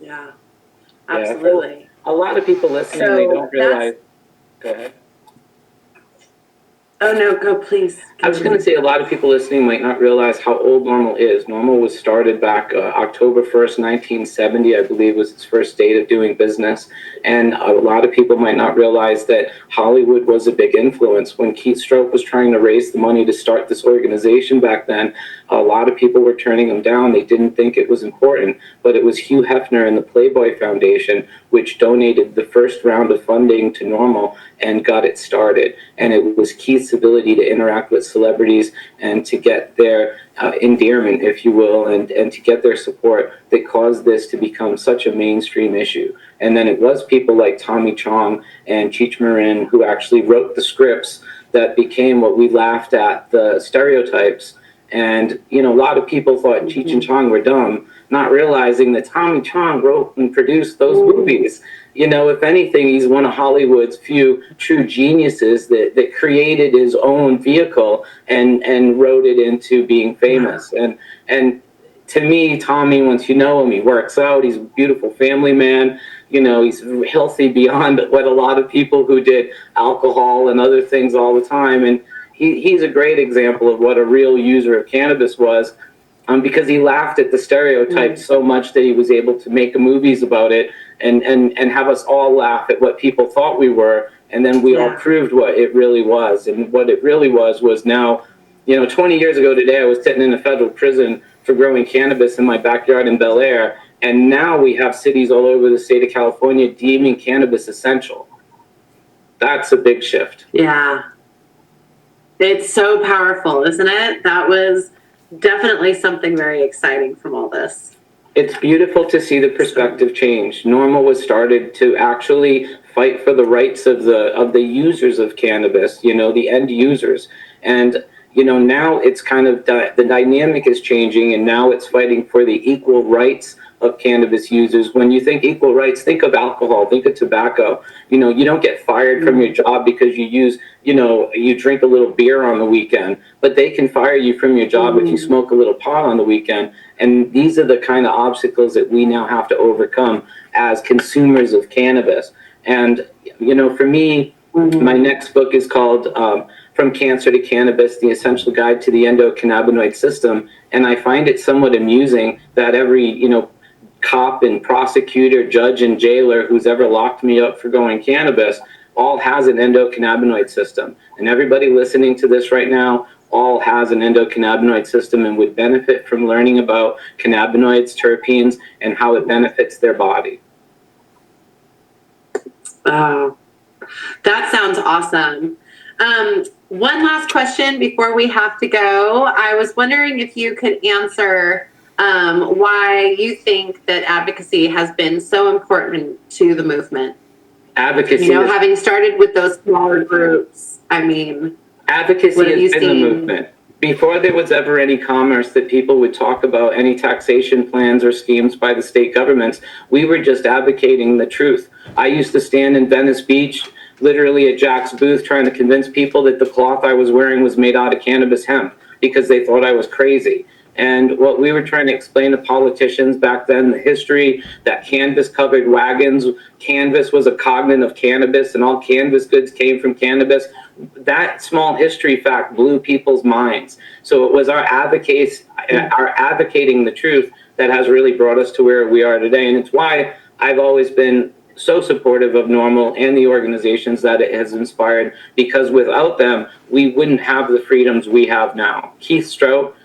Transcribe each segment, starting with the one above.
Yeah, Yeah, so absolutely. a lot of people listening, they don't So realize. Go ahead. oh no, go please. I was going to Continue. say a lot of people listening might not realize how old NORML is. NORML was started back October 1st, 1970, I believe was its first date of doing business. And a lot of people might not realize that Hollywood was a big influence. When Keith Stroke was trying to raise the money to start this organization back then, a lot of people were turning him down. They didn't think it was important. But it was Hugh Hefner and the Playboy Foundation which donated the first round of funding to NORML and got it started. And it was Keith's ability to interact with celebrities and to get their endearment, if you will, and to get their support that caused this to become such a mainstream issue. And then it was people like Tommy Chong and Cheech Marin who actually wrote the scripts that became what we laughed at, the stereotypes. And, you know, a lot of people thought Cheech and Chong were dumb, not realizing that Tommy Chong wrote and produced those movies. You know, if anything, he's one of Hollywood's few true geniuses that created his own vehicle and wrote it into being famous. And to me, Tommy, once you know him, he works out, he's a beautiful family man. You know, he's healthy beyond what a lot of people who did alcohol and other things all the time. And he's a great example of what a real user of cannabis was, because he laughed at the stereotypes so much that he was able to make movies about it and have us all laugh at what people thought we were. And then we all proved what it really was. And what it really was now, you know, 20 years ago today, I was sitting in a federal prison for growing cannabis in my backyard in Bel Air. And now we have cities all over the state of California deeming cannabis essential. That's a big shift. Yeah. It's so powerful, isn't it? That was definitely something very exciting from all this. It's beautiful to see the perspective change. NORML was started to actually fight for the rights of the users of cannabis, you know, the end users. And, you know, now it's kind of the dynamic is changing, and now it's fighting for the equal rights of cannabis users. When you think equal rights, think of alcohol, think of tobacco. You know, you don't get fired from your job because you use, you know, you drink a little beer on the weekend, but they can fire you from your job if you smoke a little pot on the weekend. And these are the kind of obstacles that we now have to overcome as consumers of cannabis. And, you know, for me, my next book is called From Cancer to Cannabis, The Essential Guide to the Endocannabinoid System. And I find it somewhat amusing that every, you know, cop and prosecutor, judge and jailer who's ever locked me up for growing cannabis all has an endocannabinoid system. And everybody listening to this right now all has an endocannabinoid system and would benefit from learning about cannabinoids, terpenes, and how it benefits their body. Oh, that sounds awesome. One last question before we have to go. I was wondering if you could answer why you think that advocacy has been so important to the movement. Advocacy, you know, having started with those smaller groups, I mean, advocacy has been the movement. Before there was ever any commerce that people would talk about any taxation plans or schemes by the state governments, we were just advocating the truth. I used to stand in Venice Beach, literally at Jack's booth, trying to convince people that the cloth I was wearing was made out of cannabis hemp because they thought I was crazy. And what we were trying to explain to politicians back then, the history that canvas covered wagons, canvas was a cognate of cannabis and all canvas goods came from cannabis. That small history fact blew people's minds. So it was our advocating the truth that has really brought us to where we are today. And it's why I've always been so supportive of NORML and the organizations that it has inspired, because without them, we wouldn't have the freedoms we have now. Keith Stroke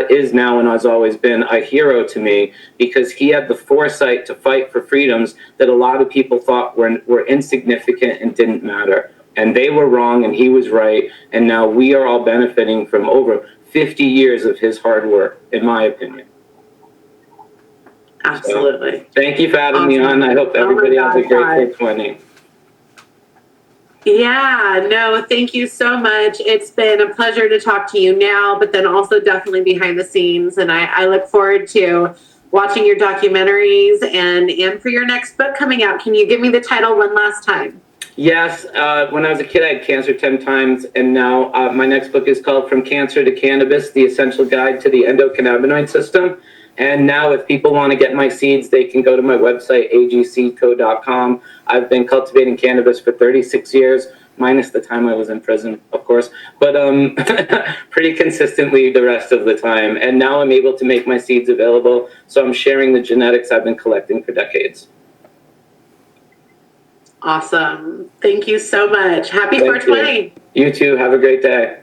is now and has always been a hero to me because he had the foresight to fight for freedoms that a lot of people thought were insignificant and didn't matter. And they were wrong and he was right. And now we are all benefiting from over 50 years of his hard work, in my opinion. Absolutely. So, thank you for having me on. I hope everybody has a great 420. Yeah, no, thank you so much. It's been a pleasure to talk to you now, but then also definitely behind the scenes. And I look forward to watching your documentaries and for your next book coming out. Can you give me the title one last time? Yes, when I was a kid, I had cancer 10 times, and now my next book is called From Cancer to Cannabis, The Essential Guide to the Endocannabinoid System. And now if people want to get my seeds, they can go to my website, agseedco.com. I've been cultivating cannabis for 36 years, minus the time I was in prison, of course, but pretty consistently the rest of the time. And now I'm able to make my seeds available. So I'm sharing the genetics I've been collecting for decades. Awesome. Thank you so much. Happy Thank 420. You too. Have a great day.